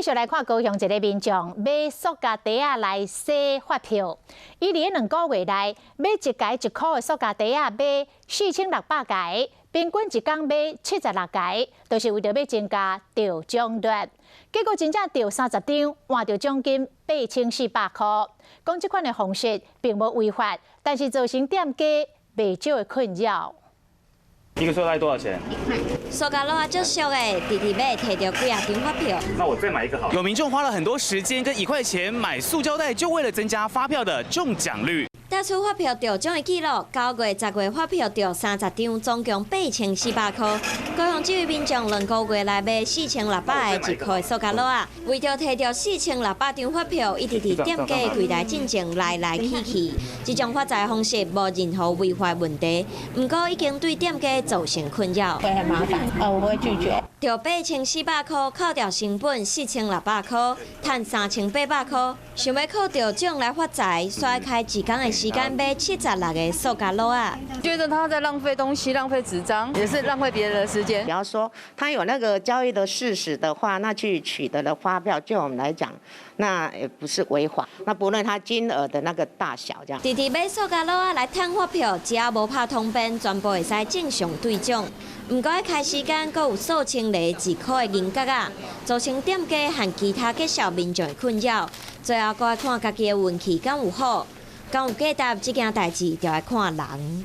继续来看高雄一个民众买塑胶袋仔来洗发票，伊伫2个月内买一台1块的塑胶袋仔买4600台，平均一工买76台，就是为着要增加得奖率。结果真正得30张，换到奖金8400块。讲这款的方式并无违法，但是造成店家不少的困扰。 一个塑料袋多少钱？1块。塑胶袋足俗的，直直买摕到几啊张发票。那我再买一个好了。有民众花了很多时间跟1块钱买塑胶袋，就为了增加发票的中奖率。 打出发票得奖的记录，9月、10月发票得30张，总共8400块。高雄这位民众2个月来买4600个1块塑胶袋，为着摕到4600张发票，一直伫店家的柜台进前来去。这种发财方式无任何违法问题，不过已经对店家造成困扰。会很麻烦，我会拒绝。着8400块，扣掉成本4600块，赚3800块，想要靠得奖来发财，甩开一天的时间买76个塑胶袋啊！觉得他在浪费东西，浪费纸张，也是浪费别人的时间。比方说，他有那个交易的事实的话，那去取得的发票，就我们来讲，那也不是违法。那不论他金额的那个大小，这样。直直买塑胶袋来赚发票，只要无拍通便，全部会使正常兑奖。不过开时间，阁有数千个1块的银角啊，造成店家和其他结销民众的困扰。最后，阁要看家己的运气敢有好，敢有价值，这件代志就要看人。